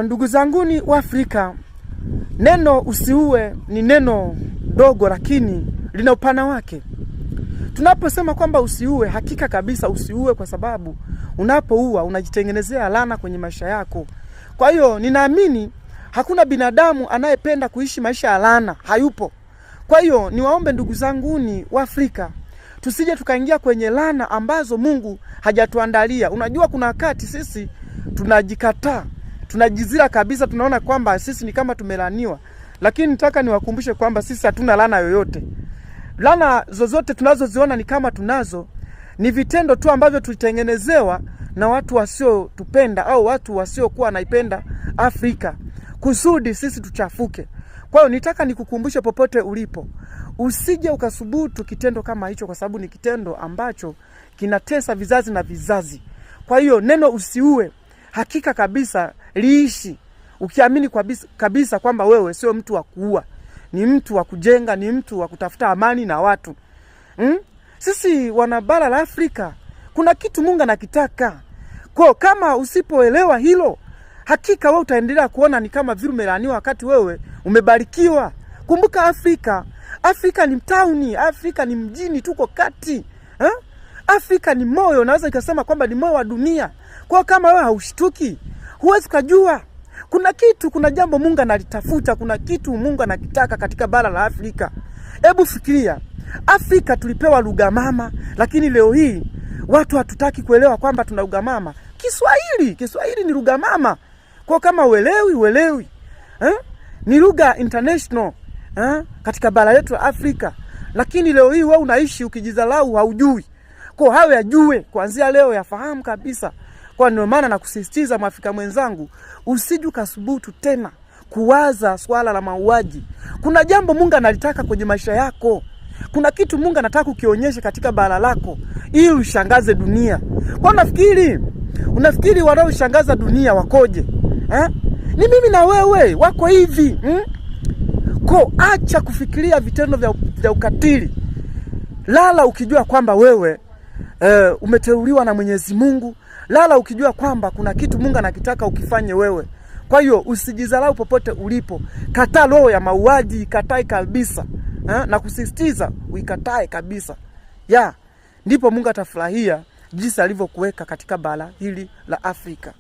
Ndugu zanguni wa Afrika, neno usiue ni neno dogo lakini lina upana wake. Tunaposema kwamba usiue, hakika kabisa usiue, kwa sababu unapoua unajitengenezea laana kwenye maisha yako. Kwa hiyo ninaamini hakuna binadamu anayependa kuishi maisha ya laana, hayupo. Kwa hiyo niwaombe ndugu zanguni wa Afrika, tusije tukaingia kwenye laana ambazo Mungu hajatuandalia. Unajua kuna wakati sisi tunajikataa, tunajizira kabisa, tunaona kwamba sisi ni kama tumelaniwa. Lakini nataka niwakumbushe kwamba sisi hatuna laana yoyote. Laana zozote tunazoziona ni kama tunazo, ni vitendo tu ambavyo tulitengenezewa na watu wasio tupenda au watu wasio kuwa naipenda Afrika, kusudi sisi tuchafuke. Kwa hiyo nitaka nikukumbushe popote ulipo, usije ukasubutu kitendo kama hicho, kwa sababu ni kitendo ambacho kinatesa vizazi na vizazi. Kwa hiyo neno usiue, hakika kabisa liishi ukiamini kabisa kwamba wewe sio mtu wa kuua, ni mtu wa kujenga, ni mtu wa kutafuta amani na watu. Sisi wana bara la Afrika kuna kitu Mungu anakitaka. Kwa kama usipoelewa hilo, hakika wewe utaendelea kuona ni kama vile umelaniwa wakati wewe umebarikiwa. Kumbuka Afrika ni mtauni, Afrika ni mjini, tuko kati. Afrika ni moyo, naweza nikasema kwamba ni moyo wa dunia. Kwa kama wewe haushtuki, huwezi kujua. Kuna jambo Mungu analitafuta, kuna kitu Mungu anakitaka katika bara la Afrika. Hebu fikiria, Afrika tulipewa lugha mama, lakini leo hii watu hatutaki kuelewa kwamba tuna lugha mama. Kiswahili ni lugha mama. Kwa kama uelewi, ni lugha international katika bara letu la Afrika. Lakini leo hii wewe unaishi ukijizalau, haujui. Kwa hawe ajue kuanzia leo, yafahamu kabisa. Kwa ndio maana nakusisitiza Mwafrika mwenzangu, usije kasubutu tena kuwaza swala la mauaji. Kuna jambo Mungu analitaka kwenye maisha yako. Kuna kitu Mungu anataka ukionyeshe katika bara lako ili ushangaze dunia. Kwa unafikiri wanaoshangaza dunia wakoje? Ni mimi na wewe wako hivi. Kwa acha kufikiria vitendo vya ukatili. Lala ukijua kwamba wewe umeteuliwa na Mwenyezi Mungu. Lala ukijua kwamba kuna kitu Mungu anakitaka ukifanye wewe. Kwa hiyo usijizalau popote ulipo. Kataa roho ya mauaji, katai kabisa. Na kusisitiza uikatae kabisa. Ndipo Mungu atafurahia jinsi alivyokuweka katika bara hili la Afrika.